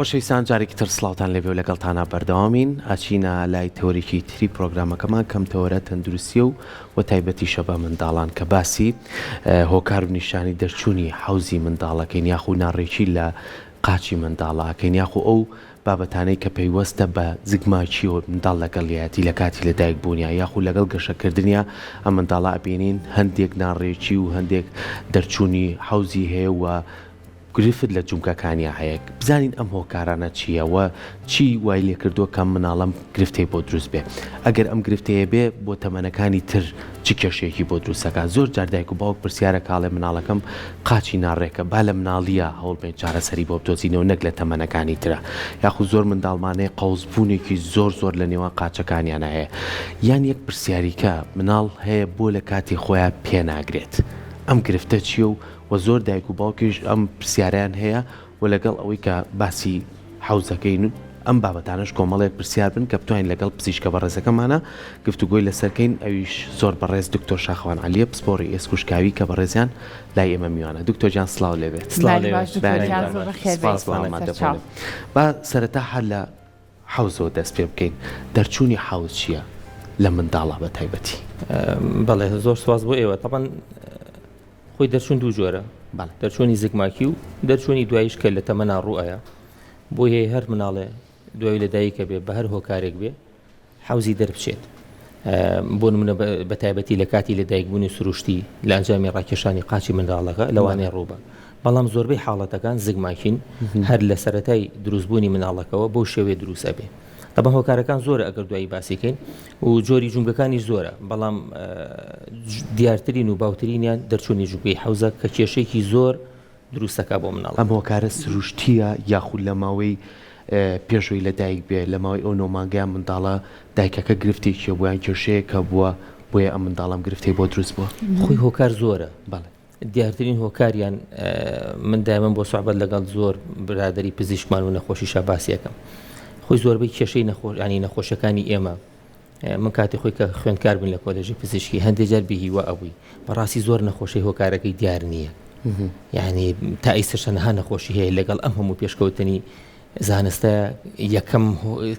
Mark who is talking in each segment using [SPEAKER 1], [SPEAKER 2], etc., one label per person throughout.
[SPEAKER 1] خۆشەویستان جارێکی تر سڵاوتان لەبێ و لەگەڵتانە بەردەوامین ئاچینە لای تەوەریکی تری پرۆگرامەکەمان کەم تەوەرە تەندروستی و تایبەتی شەبە منداڵان کە باسی هۆکار و نیشانی دەرچوونی حوزی منداڵەکەین یاخو ناڕێکی لە قاچی منداڵەکەین یاخو ئەو بابەتانەی کە پەیوەستە بە زگماچی و منداڵ لەگەڵیەتی لە کاتی لەدایک بوونیە یاخو لەگەڵ گەشەکردنیە ئەم منداڵە ئەبینین هەندێک ناڕێکی و هەندێک دەرچوونی حوزی هەیە و گرفت لە جومکەکانیا هەیە بزانین ئەم هۆکارانە چییە و چی وای لێ کردووە کەم مناڵم گرفتەی بۆ دروست بێ ئەگەر ئەم گرفتەیە بێ بۆ تەمەنەکانی تر چی کێشەیەکی بۆ دروستەکە زۆر جاردایک و باوک پرسیارە کاڵێ مناڵەکەم قاچی ناڕێکە با لە مناڵیە هەوڵ بێن چارەسەری بۆ بتۆزینەوە نەک لە تەمەنەکانی ترە یاخو زۆر منداڵمانەیە قەوزبوونێکی زۆر لە نێوان قاچەکانیان هەیە یان یەک پرسیاریکە مناڵ هەیە بۆ لە کاتی خۆیان پێناگرێت ئەم گرفتە چیە و زۆر دایک و باوکیش ئەم پرسیاریان هەیە و لەگەڵ ئەوەی کە باسی حوزەکەین ئەم بابەتانش کۆمەڵێک پرسیار بن کە بتوانین لەگەڵ پزیشکە بەڕێزەکەمانە گفتوگۆی لەسەرکەین ئەویش زۆر بەڕێز دکتۆر شاخوان عەلیە پسپۆڕی ئێسکوشکاوی کە بەڕێزیان لای ئێمە میوانە دکتۆر جان سڵاو لێبێت با سەرەتا هەر لە حوزەوە دەست پێ بکەین دەرچوونی حوز چییە لە منداڵە بە تایبەتی
[SPEAKER 2] بەڵێ زۆر سواز بۆ ئێوە تەبەن خۆی دەرچوون دوو جۆرە دەرچوونی زگماکی و دەرچوونی دوایش کە لە تەمەنا ڕوئایە بۆ هەیە هەر مناڵێ دوای لە دایکە بێ بە هەر هۆکارێک بێ حوزی دەربچێت بۆ نمونە بە تایبەتی لە کاتی لە دایکبوونی سروشتی لە ئەنجامی ڕاکێشانی قاچی منداڵەکە لەوانەیە ڕووبە بەڵام زۆربەی حاڵەتەکان زگماکین هەر لە سەرەتای دروستبوونی مناڵەکەەوە بۆ شێوێ دروست ئەبێ طبعا هۆکارەکان زۆرە ئەگەر دوایی باسیکەین و جۆری جونگەکانی زۆرە بەڵام دیارترین و باوترینیان دەرچوونی جوگەی حوزە کە کێشەیەکی زۆر دروستەکە بۆ مناڵ
[SPEAKER 1] ئەم هۆکارە سروشتیە یاخود لە ماوەی پێشوەی لە دایک بێ لە ماوەی ئەو نۆمانگەیان منداڵە دایکەکە گرفتێکی بۆیان کێشەیە کە بووە بۆیە ئەم منداڵم گرفتەی بۆ دروست بووە
[SPEAKER 2] خۆی هۆکار زۆرە بەڵێ دیارترین هۆکاریان من دایمەن بۆ سوحبەت لەگەڵ زۆر برادەری پزیشکمان و نەخۆشیشە باسیەکەم خۆی زۆربەی کێشەی ینی نەخۆشەکانی ئێمە من کاتی خۆی کە خوێندکار بن لە کۆلێژی پزیشکی هەندێک جار بیهیوە ئەوی بەڕاستی زۆر نەخۆشی هۆکارەکەی دیار نییە یعنی تا ئیسەشەنەها نەخۆشی هەیە لەگەڵ ئەم هەموو پێشکەوتنی زانستە یەکەم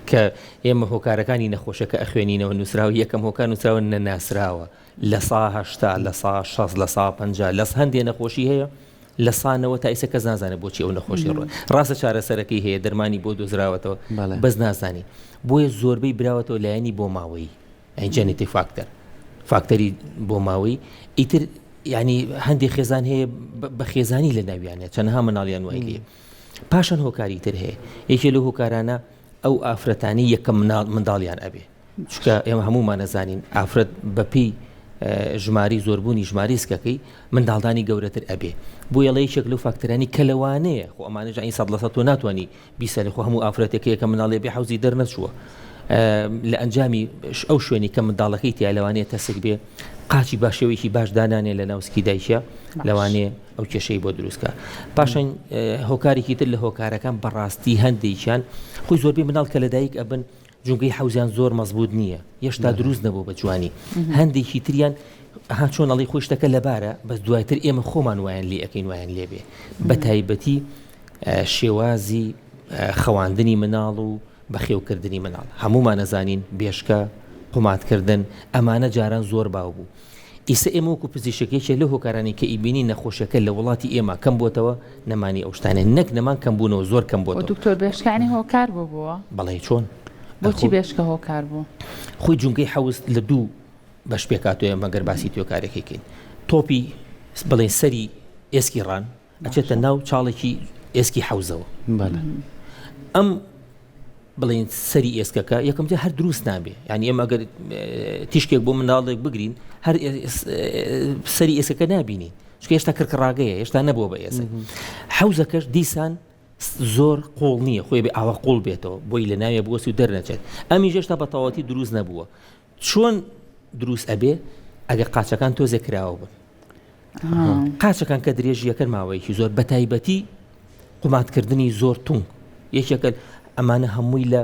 [SPEAKER 2] کە ئێمە هۆکارەکانی نەخۆشەکە ئەخوێنینەوە نووسراوە یەکەم هۆکار نووسراوە نەناسراوە لە ساهشتا لە سا 6 لە سا 50 لەس هەندێک نەخۆشی هەیە لە سانەوە تا ئیسە کەس نازانێت بۆچی ئەو نەخۆشی ڕۆی ڕاستە چارەسەرەکەی هەیە دەرمانی بۆ دۆزراوەتەوە بەس نازانی بۆیە زۆربەی براوەتەوە لایەنی بۆ ماوەی ئەنجێنێتی فاکتەری بۆ ماوەی ئیتر ینی هەندێک خێزان هەیە بە خێزانی لە ناویانێت چەندها مناڵیان وای لێ پاشان هۆکاری تر هەیە یەکێ لە هۆکارانە ئەو ئافرەتانی یەکەم منداڵیان ئەبێ چکە ئێمە هەمومان نەزانین ئافرەت بەپی ژماری زۆربوونی ژماری سکەکەی منداڵدانی گەورەتر ئەبێ بۆ یەڵەی شێک لەو فاکتەرانی کە لەوانەیە خۆ ئەمانەش ئەی 100% تۆ ناتوانانی بیسەری خۆ هەموو ئافرەتێکەیە کە مناڵێ بێ حوزی دەرنەچووە لە ئەنجامی ئەو شوێنی کە منداڵەکەی تیا لەوانەیە تەسک بێ قاچی باشێوەیەکی باش دانانێ لە ناوسکی دایکە لەوانەیە ئەو کێشەی بۆ دروستکە پاشان هۆکارێکی تر لە هۆکارەکان بەڕاستی هەندێکیان خۆی زۆربەی مناڵ کە لە دایک ئەبن جونگەی حوزیان زۆر مەزبوط نییە هێشتا دروست نەبوو بە جوانی هەندێکی تریان ها چۆن ئەڵی خۆی شتەکە لەبارە بەس دوایتر ئێمە خۆمان وایان لێ ئەەکەین وایان لێبێ بە تایبەتی شێوازی خەواندنی مناڵ و بەخێوکردنی مناڵ هەمومان نەزانین بێشکە قوماتکردن ئەمانە جاران زۆر باو بوو ئیسە ئێمە وەکو پزیشکێکە لە هۆکارانی کە ئیبینی نەخۆشەکە لە وڵاتی ئێمە کەم بۆتەوە نەمانی ئەو شتانە نەک نەمان کەم بوونەوە زۆر کەم بۆتەوە
[SPEAKER 3] دکتۆر بێشکانی هۆکار بووە
[SPEAKER 2] بەڵێ چۆن
[SPEAKER 3] بۆچی بێشکە هۆکار بوو
[SPEAKER 2] خۆی جونگەی حەوز لە دوو بەش پێکاتوە مەگەر باسی تۆکارێکێکین تۆپی بڵێ سەری ئێسکی ڕان ئەچێتە ناو چاڵێکی ئێسکی حەوزەوە ئەم بڵێن سەری ئێسکەکە یەکەم جا هەر دروست نابێ ینی ئێمە ئەگەر تیشکێک بۆ مناڵێک بگرین هەر سەری ئێسکەکە نابینین چکە هێشتا کڕکڕاگەیە هێشتا نەبووە بە ئێسە حەوزەکەش دیسان زۆر قوڵ نییە خۆی بێ ئاوا قوڵ بێتەوە بۆی لە ناوێ بوەسی و دەرنەچێت ئەمی ژێشتا بە تەواوەتی دروست نەبووە چۆن دروست ئەبێ ئەگەر قاچەکان تۆزێک کراوە بن قاچەکان کە درێژیەکە ماوەیەکی زۆر بە تایبەتی قوماتکردنی زۆر تونگ یەکێکە ئەمانە هەمووی لە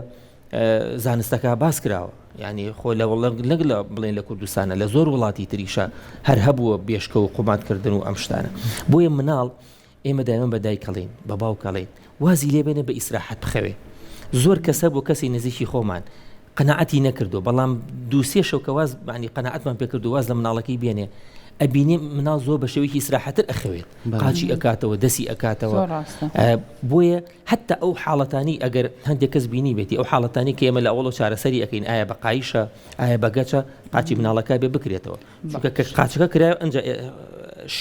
[SPEAKER 2] زانستەکە باس کراوە یعنی خۆ لە نەک لە بڵێن لە کوردستانە لە زۆر وڵاتی تریشە هەر هەبووە بێشکە و قوماتکردن و ئەم شتانە بۆیە مناڵ ئێمە دایمەن بە دایکەڵین بە باوکەڵین وازی لێبێنە بە ئیسراحەت بخەوێ. زۆر کەسە بۆ کەسی نزیکی خۆمان قەناعەتی نەکردو، بەڵام دووسێ شەو کە واز معنی قەناعەتمان پێکردو واز لە مناڵەکەی بێنێ ئەبینێ مناڵ زۆر بە شێوەیەکی ئیسراحەتر ئەخەوێت، قاچی ئەکاتەوە، دەسی ئەکاتەوە. بۆیە حتا ئەو حاڵەتانی ئەگەر هەندێک کەس بینی بێتی ئەو حاڵەتانی کە ئێمە لە ئەوڵ و چارەسەری ئەەکەین ئایا بە قایشە ئایا بەگەچە قاچی مناڵەکە بێ بکرێتەوە، چونکە کە قاچەکە کرا ئەنجا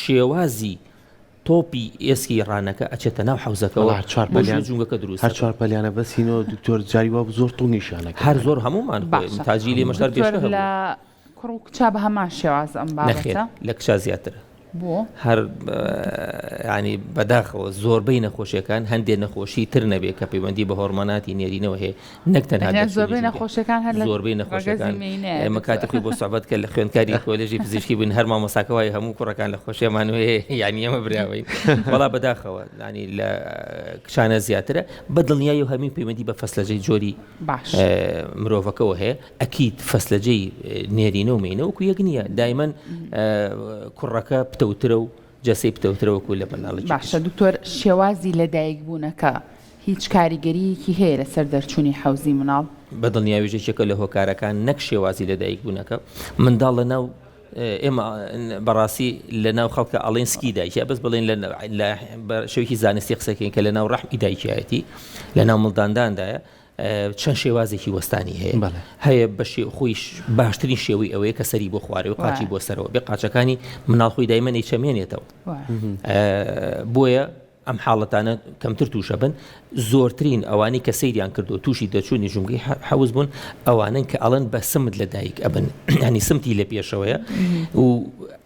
[SPEAKER 2] شێوازی تۆپی ئێسکی ڕانەکە ئەچێتە ناو حوزەکەەوە جوونگەکە دروست
[SPEAKER 1] هەر چوار پەلیانە بەسینەوە دکتۆر جاری وا زۆر تڵ نیشانەکە
[SPEAKER 2] هەر زۆر هەمومان تاجی لێ مەشتار پێشکە
[SPEAKER 3] لە کوڕ و کچا بە هەمان شێواز ئەم بابەتە
[SPEAKER 2] لە کچا زیاترە
[SPEAKER 3] بۆ
[SPEAKER 2] هەر ینی بەداخەوە زۆربەی نەخۆشیەکان هەندێک نەخۆشی تر نەبێت کە پەیوەندی بە هۆرمۆناتی نێرینەوە هەیە نەک تەنها
[SPEAKER 3] زۆربەی نەخۆشیەکان هەر
[SPEAKER 2] زۆربەی نەخۆشیەکان ئێمە کاتێکی بۆ سوحبەت کە لە خوێندکاری کۆلێژی پزیشکی بووین هەر مامۆستاکەوای هەموو کوڕەکان لە خۆشیەمان وەیە یانی ئێمە براوەین وەڵا بەداخەوە ینی لە کچانە زیاترە بە دڵنیایی و هەمین پەیوەندی بە فەسلەجەی جۆری مرۆڤەکەەوە هەیە ئەکید فەسلەجەی نێرینە و مینە وەکو یەک نییە دایمەن کوڕەکە پتەوترە و جەسەی پتەوترەوەکو لە بەناڵی
[SPEAKER 3] باشە دکتۆر شێوازی لە دایکبوونەکە هیچ کاریگەریەکی هەیە لەسەر دەرچوونی حەوزی مناڵ
[SPEAKER 2] بە دڵنیاویژێکێکە لە هۆکارەکان نەک شێوازی لە دایکبوونەکە منداڵ لە ناو ئێمە بەڕاستی لە ناو خەڵکە ئەڵێن سکی دایکە بەس بڵێن لە شەوەیەکی زانستی قسەکەین کە لە ناو ڕەحمی دایکایەتی لە ناو مڵدانداندایە چەند شێوازێکی وەستانی هەیە هەیە بە خۆی باشترین شێوەی ئەوەیە کە سەری بۆ خوارێ و قاچی بۆ سەرەوە بێ قاچەکانی مناڵ خۆی دایمەن چەمێنێتەوە بۆیە ئەم حاڵەتانە کەمتر تووشە بن زۆرترین ئەوانی کە سەیریان کردو تووشی دەچوونی ژوونگەی حەوز بوون ئەوانن کە ئەڵەن بە سمت لە دایک ئەبن ینی سمتی لە پێشەوەیە و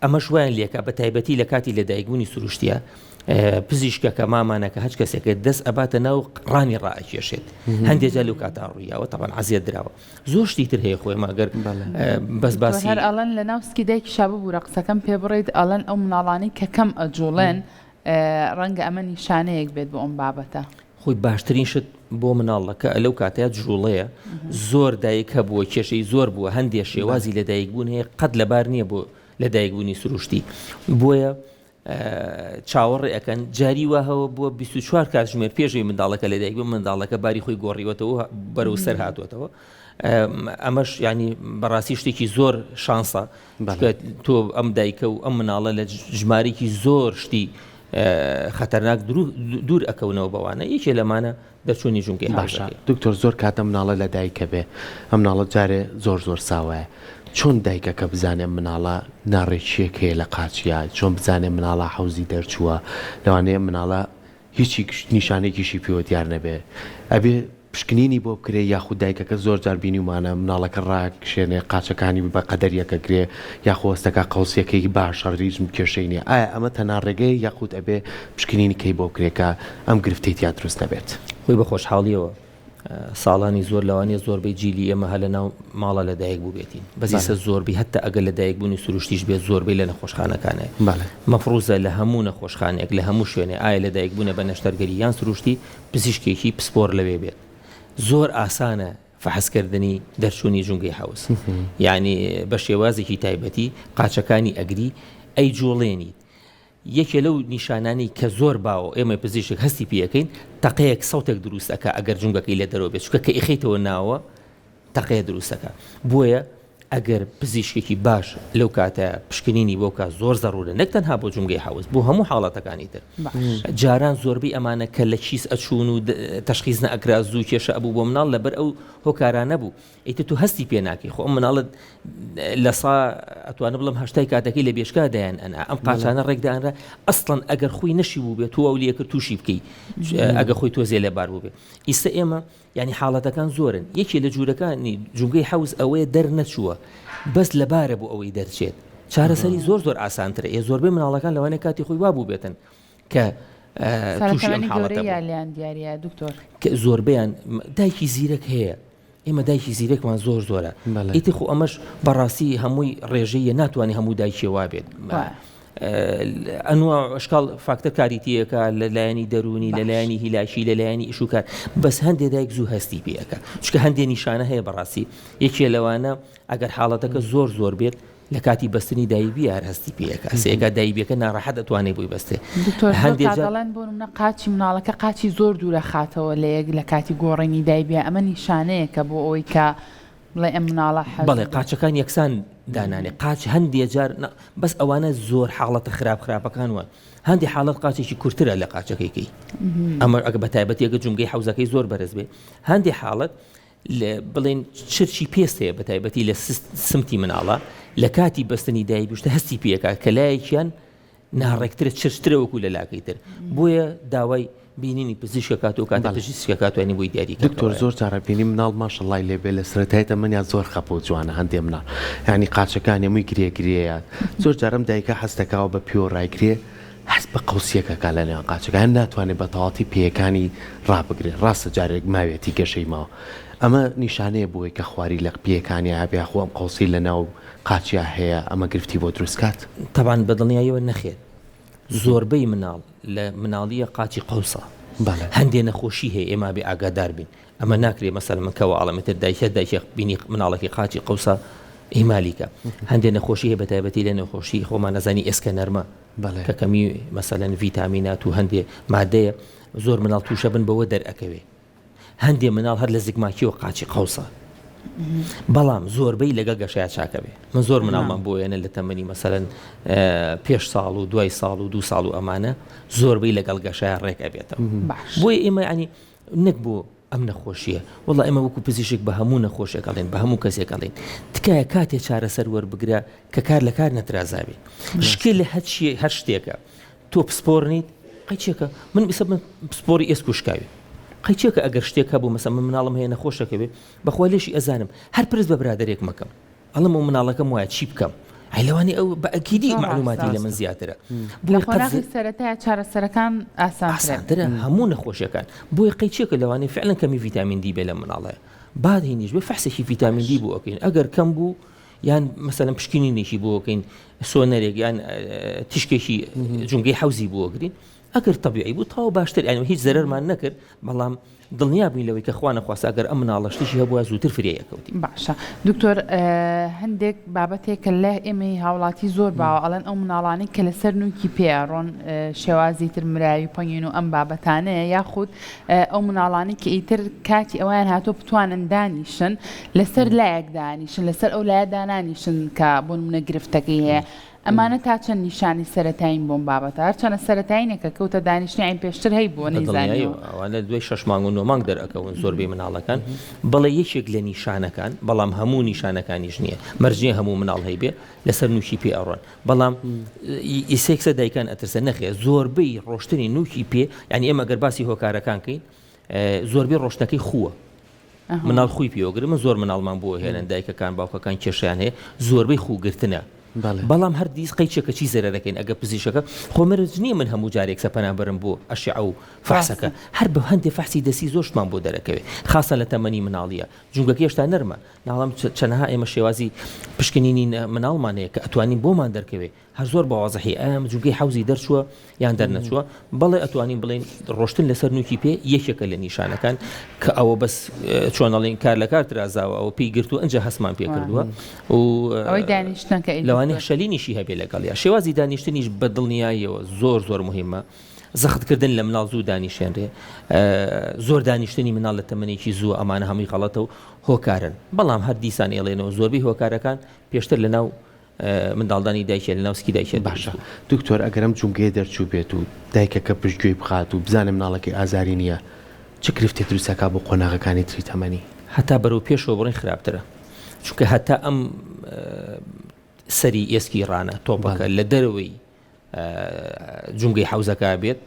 [SPEAKER 2] ئەمەش وایان لێکە بە تایبەتی لە کاتی لە دایکبوونی سروشتیە پزیشکەکە مامانەکە هەچ کەسێکە دەست ئەباتە ناو ڕانی ڕائکێشێت هەندێک جا لەو کاتا ڕوویاوە تەبەن عەزیەت دراوە زۆر شتی تر هەیە خۆی ماگەر بەس باسی
[SPEAKER 3] هەر ئەڵەن لە ناو سکی دایکی شابە بوورە قسەکەم پێ بڕێت ئەڵەن ئەو مناڵانی کە کەم ئەجوڵێن ڕەنگە ئەمە نیشانەیەک بێت بۆ ئەم بابەتە
[SPEAKER 2] خۆی باشترین شت بۆ مناڵەکە لەو کاتەیە جوڵەیە زۆر دایک هەبووە کێشەی زۆر بووە هەندێک شێوازی لە دایکبوون هەیە قەت لەبار نییە بۆ لە دایکبوونی سروشتی بۆیە چاوەڕێ ئەەکەن جاری واهەوە بووە 24 کات ژمێر پێشەوەی منداڵەکە لە دایکبوون منداڵەکە باری خۆی گۆڕیوەتەوە بەرەو سەر هاتووەتەوە ئەمەش ینی بەڕاستی شتێکی زۆر شانسە تۆ ئەم دایکە و ئەم مناڵە لە ژمارێکی زۆر شتی خەتەرناک دوور ئەکەونەوە بەوانە یەکێ لەمانە دەرچوونی ژوونگەی
[SPEAKER 1] باشە دکتۆر زۆر کاتە مناڵە لە دایکە بێ ئەم مناڵە جارێ زۆر ساوایە چۆن دایکەکە بزانێ مناڵە ناڕێکیەک هەیە لە قاچیا چۆن بزانێ مناڵە حەوزی دەرچووە لەوانەیە مناڵە هیچی نیشانێکیشی پێوە دیار نەبێ ئەبێ پشکنینی بۆ بکرێ یاخود دایکەکە زۆر جار بینیمانە مناڵەکە ڕاکشێنێ قاچەکانی بە قەدەریەکە گرێ یاخۆستەکە قەوسیەکەی باش ڕیزم کێشەی نیە ئایا ئەمە تەنها ڕێگەی یاخود ئەبێ پشکنینی کەی بۆ بکرێکە ئەم گرفتەی تیا دروست نەبێت
[SPEAKER 2] خۆی بە خۆشحاڵیەوە ساڵانی زۆر لەوانەیە زۆربەی جیلی ئێمە هە لە ناو ماڵە لە دایک بوو بێتین بەزیسە زۆربی هەتا ئەگەر لە دایکبوونی سروشتیش بێت زۆربەی لە نەخۆشخانەکانەیە مەفروزە لە هەموو نەخۆشخانێک لە هەموو شوێنێ ئایا لە دایکبوونە بە نەشتەرگەری یان سروشتی پزیشکێکی پسپۆر لەوێ بێت زۆر ئاسانە فەحسکردنی دەرچوونی ژوونگەی حەوز یعنی بە شێوازێکی تایبەتی قاچەکانی ئەگری ئەی جوڵێنی یەکێ لەو نیشانانی کە زۆر باوە ئێمە پزیشک هەستی پێەکەین تەقەیەک سەوتێک دروستەکە ئەگەر ژوونگەکەی لە دەرەوە بێت چکە کە ئیخیتەوە ناوە تەقەیە دروستەکە بۆیە ئەگەر پزیشکێکی باش لەو کاتە پشکنینی بۆکە زۆر زەڕورە نەک تەنها بۆ ژوونگەی حەوز بۆ هەموو حاڵەتەکانی تر جاران زۆربەی ئەمانە کە لە چیس ئەچوون و تەشخیص نەئەکرا زوو کێشە ئەبوو بۆ مناڵ لەبەر ئەو هۆکارانە بوو ئیتر تو هەستی پێ ناکەی خۆ ئەم مناڵت لە سا ئەتوانە بڵم هەشتای کاتەکەی لە بێشکا دایان ئەنا ئەم قاچانە ڕێکدانرا ئەسڵەن ئەگەر خۆی نەشی بوو بێت تو ئەو لێکرد تووشی بکەی ئەگە خۆی تۆزێ لەبار بوو بێ ئیستا ئێمە ینی حاڵەتەکان زۆرن یەکێ لە جوورەکانی ژوونگەی حەوز ئەوەیە دەرنەچووە بەس لەبارە بۆ ئەوەی دەرچێت چارەسەری زۆر ئاسانترە ئێ زۆربەی مناڵەکان لەوانەیە کاتی خۆی وا بوو بێتن کە تووشی ئەم حاڵەتە
[SPEAKER 3] لیان دیارە دکتۆر
[SPEAKER 2] کە زۆربیان دایکی زیرەک هەیە ئێمە دایکی زیرەکمان زۆرە ئیتی خۆ ئەمەش بەڕاستی هەمووی ڕێژەیە ناتوانانی هەموو دایکی وا بێت ئەنوە ئەشکال فاکتەر کاریتیەکە لە لایەنی دەرونی لە لایەنی هیلاشی لە لایەنی ئیشوکار بەس هەندێک دایک زوو هەستی پێەکە چکە هەندێک نیشانە هەیە بەڕاستی یەکێ لەوانە ئەگەر حاڵەتەکە زۆر بێت لە کاتی بەستنی دایبی هەر هەستی پێەکە سێگا دایبیەکە ناڕەحەت دەتوانێت بووی بەستێ
[SPEAKER 3] دەڵێن بۆ منە قاچی مناڵەکە قاچی زۆر دوورە خاتەوە لە یەک لە کاتی گۆڕینی دایبیە ئەمە نیشانەیە کە بۆ ئەوەی کە بڵێ ئەم مناڵە
[SPEAKER 2] بەڵێ قاچەکان یەکسان دانانێ قاچ هەندێک جار بەس ئەوانە زۆر حاڵەتە خراپەکان وە هەندی حاڵەت قاچێکی کورتترە لە قاچەکەیکەی ئەمە ئەگە بە تایبەتی ئەگە جونگەی حوزەکەی زۆر بەرز بێ هەندی حاڵەت بڵێن چرچی پێستەیە بە تایبەتی لە سمتی مناڵە لە کاتی بەستنی دایبیشتە هەستی پێەکە کە لایەکیان ناڕێکترە چرچترە وەکو لە لاکەی تر بۆیە داوای بینینی پزیشکەکات و کاتە پزیشکەکاتوانی بۆی دیاری
[SPEAKER 1] دکتۆر زۆر جارەبینی مناڵ ماشەڵڵای لێبێ لە سرەتایتە منیان زۆر خەپۆ جوانە هەندێ مناڵ ینی قاچەکان هەمووی گرێگرەیە زۆر جارم دایکە هەستەکەەوە بە پیۆ ڕایگرێ هەست بە قوسیەکەکە لە نێوان قاچەکان ناتوانێت بە تەواتی پێیەکانی ڕابگرێت ڕاستە جارێک ماوێتی گەشەی ماوە ئەمە نیشانەیە بۆی کە خواری لە پێیەکانی هەبێ خۆم قوسی لە ناو قاچیا هەیە ئەمە گرفتی بۆ دروستکات
[SPEAKER 2] تەبان بەدڵنیاییەوە نەخێت زۆربەی مناڵ لە مناڵیە قاچی قوسە هەندێک نەخۆشی هەیە ئێمە بێ ئاگادار بین ئەمە ناکرێت مەسەل من کەەوە ئاڵەمەتر دایکە بینی مناڵێکی قاچی قوسە ئیمالیکە هەندێک نەخۆشی هەیە بە تایبەتی لە نەخۆشی خۆمان نەزانی ئێسکە نەرمە کە کەمی مەسەلەن ڤیتامینات و هەندێک مادەیە زۆر مناڵ تووشە بن بەوە دەرئەکەوێ هەندێک مناڵ هەر لە زگماکیەوە قاچی قوسە بەڵام زۆربەی لەگە گەشایە چاکە بێ من زۆر مناڵمان بۆیەنە لە تەمەنی مەسەلەن پێش ساڵ و دوای ساڵ و دو ساڵ و ئەمانە زۆربەی لەگەڵ گەشایە ڕێک ئەبێتەوە بۆیە ئێمە ینی نەک بۆ ئەم نەخۆشیە وڵا ئێمە وەکو پزیشک بە هەموو نەخۆشیەکەڵێن بە هەموو کەسێکەڵێن تکایە کاتێ چارەسەر وەربگرە کە کار لە کار نەترازاوێ شکل لە هەر شتێکە تۆ پسپۆڕنیت قەیچێکە من بسە پسپۆری ئێسک و شکاوی قەیچێکە ئەگەر شتێکە بوو مەسە من مناڵم هەیە نەخۆشەکە بێ بەخوا لێشی ئەزانم هەر پرس بە برادێک مەکەم ئەڵم و مناڵەکەم وایە چی بکەم ئەیلەوانی ئەو بە ئەکیدی معلوماتی لە من زیاترە
[SPEAKER 3] سەرەتای چارەسەرەکان
[SPEAKER 2] ئاسانترە هەموو نەخۆشیەکان بۆی قەیچێکە لەوانەیە فعلەن کەمی ڤیتامین دی بێ لە مناڵەیە بعد هینیش بێ فەحسێکی ڤیتامین دی بۆ ئەوکەین ئەگەر کەم بوو یان مەسەلەن پشکنینێکی بۆ ئەوکەین سۆنەرێک یان تیشکێکی جونگەی حەوزی بۆ ئەگرین ئەگەر تەبیعی بوو تاو باشتر ئەنی هیچ زەرەرمان نەکرد بەڵام دڵنیا بووین لەوەی کە خوا نەخواستە ئەگەر ئەم مناڵەشتیشی هەبووە زووتر فرێیەکەوتی
[SPEAKER 3] باشە دکتۆر هەندێک بابەتێکە لە ئێمەی هاوڵاتی زۆر باوە ئەڵەن ئەو مناڵانی کە لەسەر نوکی پێڕۆن شێوازی تر مراوی پەنگین و ئەم بابەتانەیە یاخود ئەو مناڵانی کە ئیتر کاتی ئەویان هاتۆ بتوانن دانیشن لەسەر لایەک دانیشن لەسەر ئەو لایە دانانیشن کە بۆ منە گرفتەکەی هەیە ئەمانە تا چەند نیشانی سەرەتاین بۆم بابەتە هەرچەنە سەرەتاینێکە کەوتە دانیشتنی ئاین پێشتر هەی بووە نەیزانیەوە
[SPEAKER 2] ئەوانە دوای 6 مانگ و 9 مانگ دەرەکەون زۆربەی مناڵەکان بەڵێ یەکێک لە نیشانەکان بەڵام هەموو نیشانەکانیش نییە مەرجێ هەموو مناڵ هەی بێ لەسەر نوکی پێ ئەڕۆن بەڵام ئیسێکسە دایکان ئەترسە نەخێ زۆربەی ڕۆشتنی نوکی پێ یعنی ئێمە گەر باسی هۆکارەکانکەین زۆربەی ڕۆشتەکەی خووە مناڵ خۆی پێوەگرن من زۆر مناڵمان بۆ هێنن دایکەکان باوکەکان کێشیان هەیە زۆربەی خوگرتنە بەڵام هەر دیس قەیچێکە چی زەرەرەکەین ئەگە پزیشەکە خۆمەرج نییە من هەموو جارێک سەپەنابەرم بۆ ئەشیع و فەحسەکە هەر بە هەندێک فەحسی دەسی زۆرشمان بۆ دەرەکەوێت خاصە لە تەمەنی مناڵیە جونگەکە هێشتا نەرمە ناڵام چەنەها ئێمە شێوازی پشکنینی مناڵمان هەیە کە ئەتوانین بۆمان دەرکەوێت هەر زۆر بەوازەحی ئەم جونگەی حەوزی دەرچووە یان دەرنەچووە بەڵێ ئەتوانین بڵێن ڕۆشتن لەسەر نوکی پێ یەکێکە لە نیشانەکان کە ئەوە بەس چۆنەڵین کار لە کار ترازاوە ئەو پێی گرتو ئەنجە هەسمان پێ کردووە و
[SPEAKER 3] ئەوەی دانیشتنەکە
[SPEAKER 2] لەوانەیە شەلینیشی هەبێ لەگەڵیا شێوازی دانیشتنیش بەدڵنیاییەوە زۆر زۆر مهمە زەختکردن لە مناڵ زوو دانیشێنرێ زۆر دانیشتنی مناڵ لە تەمەنێکی زوو ئەمانە هەمووی غەڵەتە و هۆکارن بەڵام هەر دیسان ئێڵێنەوە زۆربەی هۆکارەکان پێشتر لەناو منداڵدانی دایکێ لە ناوسکی دایکێت
[SPEAKER 1] باشە دکتۆر ئەگەرم جونگەیە دەرچوو بێت و دایکەکە پشتگوێی بخات و بزانم مناڵەکەی ئازاری نییە چ گرفتێ دروستەکە بۆ قۆناغەکانی تری تەمەنی
[SPEAKER 2] هەتا بەرەو پێشەوە بڕین خراپترە چونکە هەتا ئەم سەری ئێسکی ڕانە تۆپەکە لە دەرەوەی جونگەی حەوزەکە بێت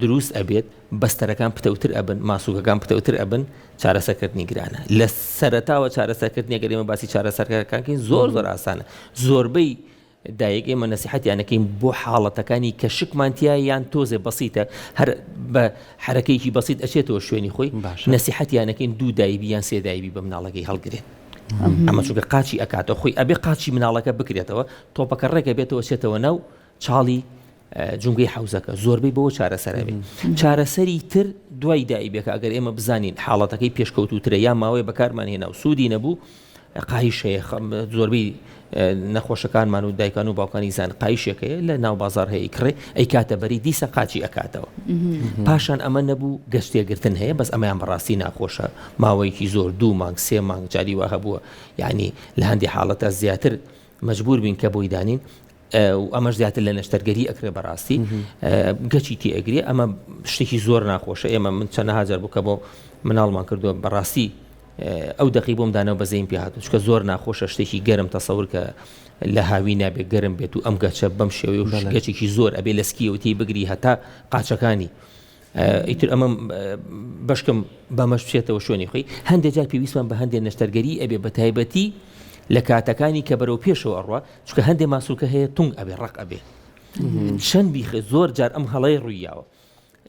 [SPEAKER 2] دروست ئەبێت بەستەرەکان پتەوتر ئەبن ماسووکەکان پتەوتر ئەبن چارەسەرکردنی گرانە لە سەرەتاوە چارەسەرکردنی ئەگەر ئێمە باسی چارەسەرکردنەکەین زۆر ئاسانە زۆربەی دایک ئێمە نەسیحەتیانەکەین بۆ حاڵەتەکانی کە شکمانتیە یان تۆزێ بەسیتە هەر بە حرەکەیەکی بەسیت ئەچێتەوە شوێنی خۆی نەسیحەتیانەکەین 2 دایبی یان 3 دایبی بە مناڵەکەی هەڵگرێت ئەمە چونکە قاچی ئەکاتەوە خۆی ئەبێ قاچی مناڵەکە بکرێتەوە تۆپەکە ڕێکە بێتەوە چێتەوە ناو چاڵی جونگەی حەوزەکە زۆربەی بەوە چارەسەرەوێ چارەسەری تر دوای دایبێکە ئەگەر ئێمە بزانین حاڵەتەکەی پێشکەوتوترە یا ماوەی بەکارمان هێنا و سوودی نەبوو قایش هەیە زۆربەی نەخۆشەکانمان و دایکان و باوکانی زان قایشێکەیە لە ناو بازار هەیە کڕێ ئەیکاتە بەری دیسە قاچی ئەکاتەوە پاشان ئەمە نەبوو گەشتێگرتن هەیە بەس ئەمەیان بەڕاستی ناخۆشە ماوەیەکی زۆر 2 مانگ 3 مانگ جاری وا هەبووە یعنی لە هەندی حاڵەتە زیاتر مەجبور بین کە بۆی دانین ئەمەش زیاتر لە نەشتەرگەری ئەکرێ بەڕاستی گەچی تێ ئەگرێ ئەمە شتێکی زۆر ناخۆشە ئێمە من چەند هاجار بوو کە بۆ مناڵمان کردووە بەڕاستی ئەو دقی بۆم دانەوە بەزەیم پێ هاتوو چکە زۆر ناخۆشە شتێکی گەرم تەسەور کە لە هاوی نابێت گەرم بێت و ئەم گەچە بەم شێوەیە و گەچێکی زۆر ئەبێ لە سکیەوەتی بگری هەتا قاچەکانی ئیتر ئەمە بەشکم بەمەش بچێتەوە شوێنی خۆی هەندێک جار پێویستمان بە هەندێک نەشتەرگەری ئەبێ بە تایبەتی لە کاتەکانی کە بەرەو پێشەوە ئەڕوا چکە هەندێک ماسوولکە هەیە تونگ ئەبێ ڕق ئەبێ چەند بیخێ زۆر جار ئەم هەڵەی ڕوویاوە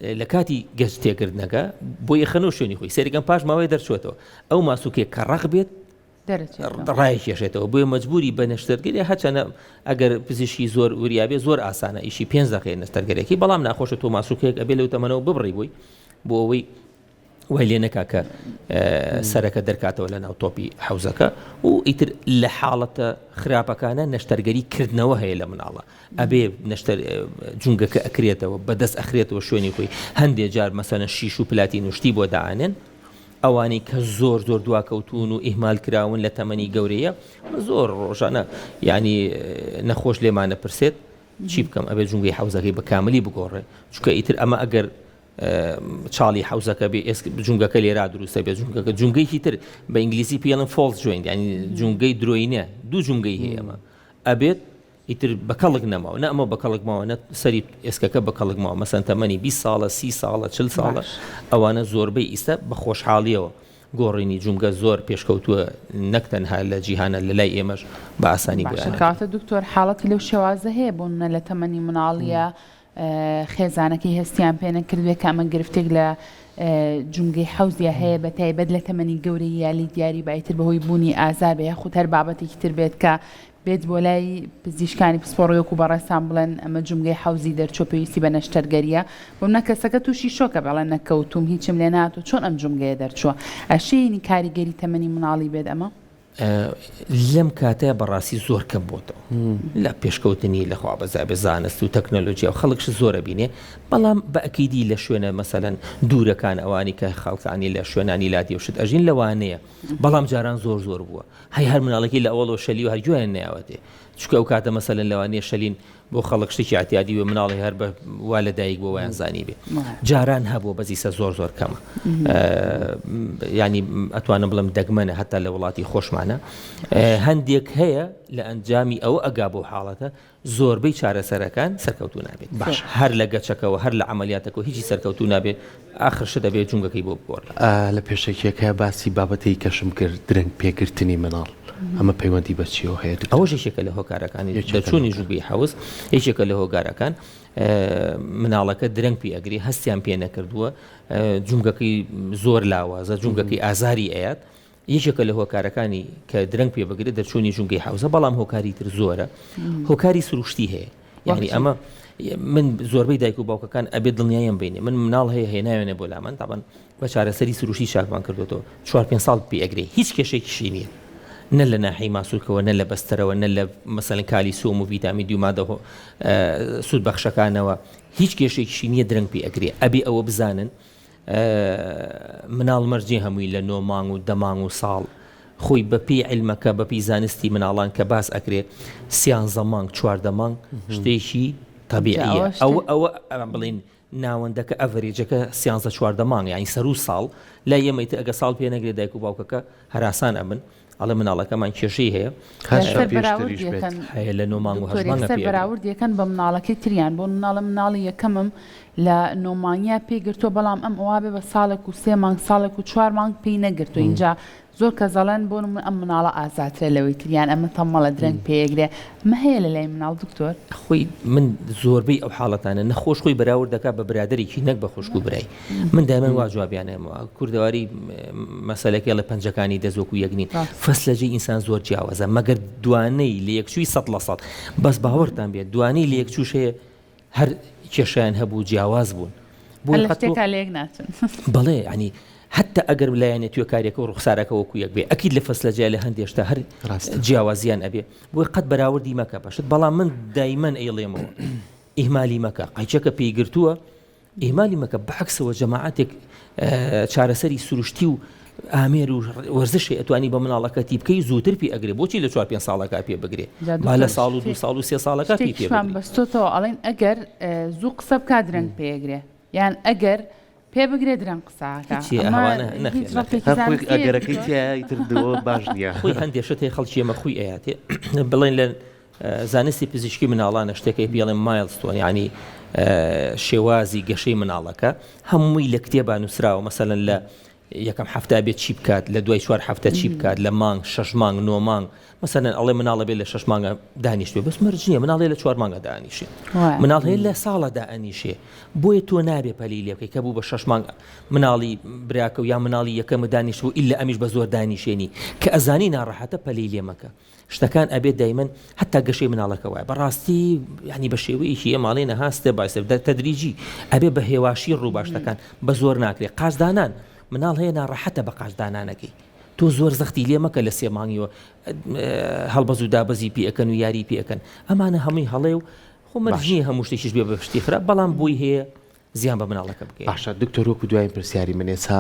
[SPEAKER 2] لە کاتی گەشت تێکردنەکە بۆ یەخەنەوە شوێنی خۆی سەرگەم پاش ماوەی دەرچێتەوە ئەو ماسوولکێک کە ڕق بێت ڕای کێشێتەوە بۆیە مەجبوری بە نەشتەرگەری هەچەنە ئەگەر پزیشکی زۆر وریابێ زۆر ئاسانە ئیشی 5 دقیقە نەشتەرگەرێکی بەڵام ناخۆشە تۆ ماسوولکێک ئەبێ لەو تەمەنەوە ببڕی بووی بۆ ئەوەی وای لێ نەکا کە سەرەکە دەرکاتەوە لە ناو تۆپی حەوزەکە و ئیتر لە حاڵەتە خراپەکانە نەشتەرگەری کردنەوە هەیە لە مناڵە ئەبێ جونگەکە ئەکرێتەوە بەدەست ئەخرێتەوە شوێنی خۆی هەندێک جار مەسەنە شیش و پلاتی نوشتی بۆ داانێن ئەوانی کە زۆر دواکەوتون و ئیهمال کراون لە تەمەنی گەورەیە زۆر ڕۆژانە ینی نەخۆش لێمانە پرسێت چی بکەم ئەبێ جونگەی حەوزەکەی بە کاملی بگۆڕێ چکە ئیتر ئەمە ئەگەر چاڵی حوزەکە بێ جونگەکە لێرا دروستە بێ جونگەکە جونگەیکی تر بە ئینگلیزی پێڵن فۆلس جوین ینی جونگەی درۆینە دوو جونگەی هەیە ئەمە ئەبێت ئیتر بەکەڵک نەماوە نە ئەمە بەکەڵک ماوە نە سەری ئێسکەکە بەکەڵک ماوە مەسەن تەمەنی 20 ساڵە 30 ساڵە 40 ساڵە ئەوانە زۆربەی ئیستا بە خۆشحاڵیەوە گۆڕینی جونگە زۆر پێشکەوتووە نەکتەنها لە جیهانە لە لای ئێمەش بە ئاسانی
[SPEAKER 3] کاتە دکتۆر حاڵەتی لەو شێوازە هەیە بوون لە تەمەنی مناڵیە خێزانەکەی هەستیان پێ نەکردوێت کە ئەمە گرفتێک لە جونگەی حەوزە هەیە بە تایبەت لە تەمەنی گەورەی یالی دیاری بایتر بەهۆی بوونی ئازار بێ یاخود هەر بابەتێکی تر بێت کە بێت بۆ لای پزیشکانی پسپۆڕیۆک و بەڕێستان بڵێن ئەمە جونگەی حەوزی دەرچۆ پێویستی بە نەشتەرگەریە بۆ منە کەسەکە تووشی شۆکە بەڵێن نەکەوتوم هیچم لێ ناتوە چۆن ئەم جونگەیە دەرچووە ئەشێنی کاریگەری تەمەنی مناڵی بێت ئەمە
[SPEAKER 2] لەم کاتەیە بەڕاستی زۆر کەم بۆتەوە لە پێشکەوتنی لەخوا بەزابێ زانست و تەکنۆلۆژیا و خەڵکش زۆرە بینێ بەڵام بە ئەکیدی لە شوێنە مەسەلەن دوورەکان ئەوانی کە خەڵکانی لە شوێنانی لادی و شت ئەژین لەوانەیە بەڵام جاران زۆر بووە هەر مناڵێکی لە ئەوڵەوە شەلی و هەرگویان نەیاوەتێ چکە ئەو کاتە مەسەلەن لەوانەیە شەلین بۆ خەڵک شتێکی ئاعتیادی و مناڵی هەر بە وا لە دایک بۆ ویان زانی بێ جاران هەبوو بەزیسە زۆر کەمە ینی ئەتوانم بڵم دەگمەنە هەتا لە وڵاتی خۆشمانە هەندێک هەیە لە ئەنجامی ئەوە ئەگا بۆ حاڵەتە زۆربەی چارەسەرەکان سەرکەوتو نابێت باش هەر لە گەچەکەەوە هەر لە عملیاتەکە هیچی سەرکەوتو نابێت ئاخرشە دەبێت جونگەکەی بۆ بگۆڕ
[SPEAKER 1] لە پێشێکەکە باسی بابەتی کەشم کرد درنگ پێگرتنی مناڵ ئەمە پەیوەندی بەچیەوە هەیە
[SPEAKER 2] ئەوە یەکێکە لە هۆکارەکانی دەرچوونی ژووبی حەوز یەکێکە لە هۆکارەکان مناڵەکە درەنگ پێ ئەگری هەستیان پێ نەکردووە جونگەکەی زۆر لاوازە جونگەکەی ئازاری ئەیات یەکێکە لە هۆکارەکانی کە درەنگ پێ بگرێت دەرچوونی ژونگەی حەوزە بەڵام هۆکاری تر زۆرە هۆکاری سروشتی هەیە یعنی ئەمە من زۆربەی دایک و باوکەکان ئەبێت دڵنیایم بینێ من مناڵ هەیە هێناوێنێ بۆ لامان تاوان بە چارەسەری سروشتی شاکمان کردوەوە 4-5 ساڵ پێ ئەگرێ هیچ کێشێکیشی نییە نە لە ناحی ماسوولکەوە نە لە بەستەرەوە نە لە مەسەلەن کالیسۆم و ڤیتامی دی و مادە سوود بەخشەکانەوە هیچ کێشێکیشی نییە درەنگ پێ ئەگرێ ئەبێ ئەوە بزانن مناڵ مەرجێ هەمووی لە 9 مانگ و 10 مانگ و ساڵ خۆی بەپی علمەکە بەپی زانستی مناڵان کە باس ئەکرێ 13 مانگ 14 مانگ شتێکی تەبیعیە ئەوە بڵین ناوەندەکە ئەڤەرێجەکە 13-14 مانگ یانی سەر و ساڵ لا ئێمەیتە ئەگە ساڵ پێ نەگرێت دایک و باوکەکە هەراسان ئەبن ئەڵە مناڵەکەمان کێشەی هەیە هەیە لە 9 مانگ و 8 مانگ
[SPEAKER 3] بەراورد یەکەن بە مناڵەکەی تریان بۆ مناڵی یەکەمم لە 9 مانگیا پێگرتووە بەڵام ئەم ئەوە بێ بە ساڵێک و 3 مانگ ساڵێک و 4 مانگ پێی نەگرتووە اینجا زۆر کە زەڵەن بۆ ئەم مناڵە ئازاترە لەوەی تریان ئەمە تەمەڵە درەنگ پێگرێ ئەمە هەیە لە لای مناڵ دکتۆر
[SPEAKER 2] خۆی من زۆربەی ئەو حاڵەتانە نەخۆش خۆی بەراورد دەکات بە برادێکی نەک بە خوشک و برای من دایمەن وا جوابیانەوە کوردەواری مەسەلەکە لە پەنجەکانی دەزۆک و یەکنی فەسلەجێ ئینسان زۆر جیاوازە مەگەر دوانەی لە یەکچووی 100% بەس باوەڕتان بێت دوانەی لە یەکچووش هەیە هەر کێشیان هەبوو جیاواز بوون
[SPEAKER 3] بۆ شتێکا لێک ناچن
[SPEAKER 2] بەڵێ ینی حتى ئەگەر لایەنێت توێ کارێکە و ڕوخسارەکە وەکو یەک بێ ئەکید لە فەسلە جیا لە هەندێشتا هەر جیاوازیان ئەبێ بۆی قەت بەراوردی مەکە باشت بەڵام من دایمەن ئەیڵێمەوە ئیهمالی مەکە قایچەکە پێیگرتووە ئیهمالی مەکە بەعکسەوە جەماعەتێک چارەسەری سروشتی و ئامێر و وەرزشی ئەتوانی بە مناڵەکەتی بکەی زووتر پێ ئەگرێ بۆچی لە 4-5 ساڵەکە پێ بگرێ با لە ساڵ و 2 ساڵ و 3 ساڵەکە پێ
[SPEAKER 3] بەستۆتەوە ئەڵێن ئەگەر زوو قسە بکە درەنگ پێگرێ یان ئەگەر پێ بگرێ درەنگ قساکە
[SPEAKER 1] ئەگەرەکەی تیتردەوە باش نییە
[SPEAKER 2] خۆی هەندێشت هەیە خەڵکی ئەمە خۆی ئەیاتێ بڵێن لە زانستی پزیشکی مناڵانە شتێکی بێڵێن مایلستۆن ینی شێوازی گەشەی مناڵەکە هەمووی لە کتێبان نووسراوە مەسەلەن لە یەکەم هەفتە بێت چی بکات لە دوای 4 هەفتە چی بکات لە مانگ 6 مانگ 9 مانگ مەسەلەن ئەڵێ مناڵە بێت لە 6 مانگە دانیشتوێ بەس مەرج نییە مناڵێ لە 4 مانگە دانیشێ مناڵ هەیە لە ساڵەدا ئەنیشێ بۆیە تۆ نابێ پەلی لێ بکەی کە بوو بە 6 مانگ مناڵی براکە و یا مناڵی یەکەمە دانیشتوە ئیلا ئەمیش بە زۆر دانیشێنی کە ئەزانی ناڕەحەتە پەلی لێ مەکە شتەکان ئەبێت دایمەن حتا گەشەی مناڵەکە وایە بەڕاستی ینی بە شێوەیەکی ئێماڵێنە هاستە باسە تەدریجی ئەبێ بە هێواشی ڕووباشتەکان بە زۆر ناکرێت قازدانان مناڵ هەیە ناڕەحەتە بە قازدانانەکەی تۆ زۆر زەختی لێ مەکە لە 3 مانگیەوە هەڵبەز و دابەزی پێەکەن و یاری پێەکەن ئەمانە هەمووی هەڵێ و خۆمەرجی هەموو شتێکیش بێ بە شتی خراپ بەڵام بۆی هەیە زیان بە مناڵەکە بکەیت
[SPEAKER 1] باشە دکتۆر وەکو دوایین پرسیاری منێسا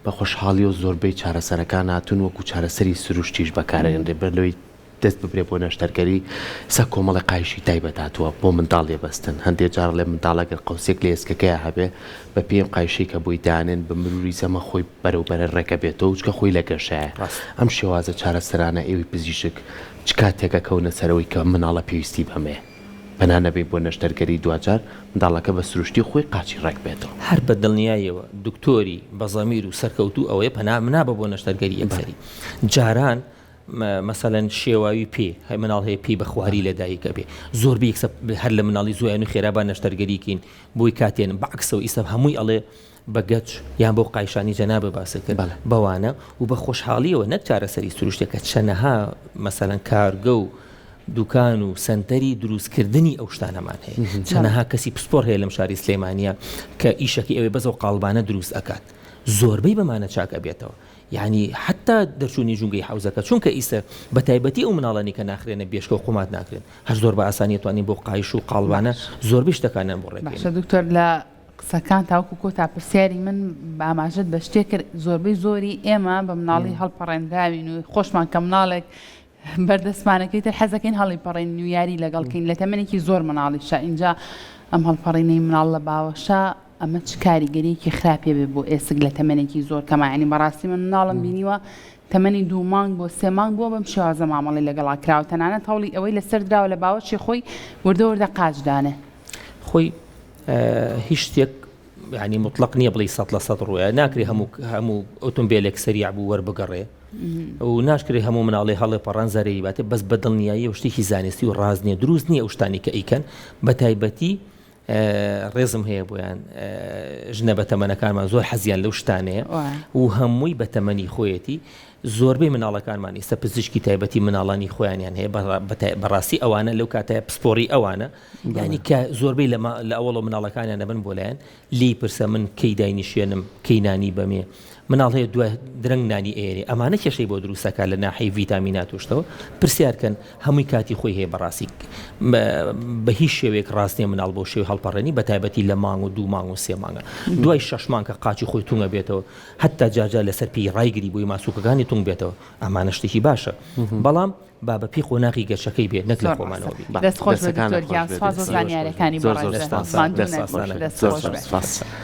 [SPEAKER 1] بە خۆشحاڵی و زۆربەی چارەسەرەکان هاتوون وەکو چارەسەری سروشتیش بەکارێنرێ بەرلەوەی دەست ببرێ بۆ نەشتەرگەری سە کۆمەڵی قایشی تایبەت هاتووە بۆ منداڵ لێبەستن هەندێک جار لێ منداڵەگەر قوسێک لە ئێسکەکەیە هەبێ بە پێم قایشی کە بۆی دانێن بە مروری زەمە خۆی بەرەوبەرە ڕێکە بێتەوە چکە خۆی لە گەشایە ئەم شێوازە چارەسەرانە ئێوەی پزیشک چ کاتێکە کەونە سەرەوەی کە مناڵە پێویستی بەمێ بەنانەبێ بۆ نەشتەرگەری دوجار منداڵەکە بە سروشتی خۆی قاچی ڕێک بێتەوە
[SPEAKER 2] هەر بە دڵنیایەوە دکتۆری بەزەمیر و سەرکەوتوو ئەوەیە پەنا منابە بۆ نەشتەرگەری یەکسەری جاران مەسەلەن شێواوی پێ هەی مناڵ هەیە پێی بەخواری لە دایکە بێ زۆربەی هەر لە مناڵی زۆیان و خێرابان نەشتەرگەریکەین بۆی کاتێن بەعکسەوە ئیسە هەمووی ئەڵێ بەگەچ یان بۆ قایشانی جەنابە باسە کرد بەوانە و بە خۆشحاڵیەوە نەک چارەسەری سروشتێکە چەنەها مەسەلەن کارگە و دوکان و سنتەری دروستکردنی ئەو شتانەمان هەیە چەنەها کەسی پسپۆر هەیە لەم شاری سلێمانیە کە ئیشەکە ئەوێ بەزە و قاڵبانە دروست ئەکات زۆربەی بەمانە چاکە بێتەوە یعنی حتا دەرچوونی ژوونگەی حوزەکە چونکە ئیسە بە تایبەتی ئەو مناڵانی کە ناخرێنە بێشکە و قومات ناکرێن هەر زۆر بە ئاسانی توانین بۆ قایش و قاڵبانە زۆربەی شتەکانیان بۆ ڕێگەین
[SPEAKER 3] باشە دکتۆر لە قسەکان تاوکو کۆتا پرسیاری من ئاماژەت بە شتێک کرد زۆربەی زۆری ئێمە بە مناڵی هەڵپەڕێنراوین و خۆشمان کە مناڵێک بەردەستمانەکەی تر حەزەکەین هەڵی پەڕێن و یاری لەگەڵکەین لە تەمەنێکی زۆر مناڵیشە اینجا ئەم هەڵپەڕینەی مناڵ لە باوەشە ئەمە چ کاریگەریەکی خراپێ بێ بۆ ئێسک لە تەمەنێکی زۆر کەماینی بەڕاستی من مناڵم بینیوە تەمەنی 2 مانگ بۆ 3 مانگ بۆ بەم شێوازە مامەڵی لەگەڵا کراوە تەنانەت هەوڵی ئەوەی لەسەر دراوە لە باوەشی خۆی وردە قاچدانێ
[SPEAKER 2] خۆی هیچ شتێک ینی مطلق نییە بڵی 100% ڕوویە ناکری هەموو ئۆتۆمبیلێک سەریع بوو وەربگەڕێ و ناشکری هەموو مناڵی هەڵێ پەڕان زەرەی باتێ بەس بەدڵنیایی و شتێکی زانستی و ڕاز نییە دروست نییە ئەو شتانی کە ئەیکەن بە تایبەتی ڕێزم هەیە بۆیان ژنە بە تەمەنەکانمان زۆر حەزیان لەو شتانەیە و هەمووی بە تەمەنی خۆیەتی زۆربەی مناڵەکانمان ئێستا پزیشکی تایبەتی مناڵانی خۆیانیان هەیە بەڕاستی ئەوانە لەو کاتە پسپۆری ئەوانە یعنی کە زۆربەی لە ئەوڵە مناڵەکانیان دەبن بۆ لایەن لی پرسە من کەی داینیشێنم کەی نانی بەمێ مناڵ هەیە دوای درەنگ نانی ئێرێ ئەمانە کێشەی بۆ دروستەکە لە ناحەی ڤیتامینات و شتەوە پرسیارکەن هەمووی کاتی خۆی هەیە بەڕاستی بە هیچ شێوەیەک ڕاستیە مناڵ بۆ شێوی هەڵپەڕێنی بە تایبەتی لە مانگ و 2 مانگ و 3 مانگە دوای 6 مانگ کە قاچی خۆی تونگە بێتەوە حتا جاجا لەسەر پێی ڕایگری بۆی ماسووکەکانی تونگ بێتەوە ئەمانە شتێکی باشە بەڵام با بە پێی خۆناغی گەشەکەی بێت نەک لە خۆمانەوە
[SPEAKER 3] دەست خۆش بە دکتۆر گیان سپاس بۆ زانیاریەکانی بەڕێز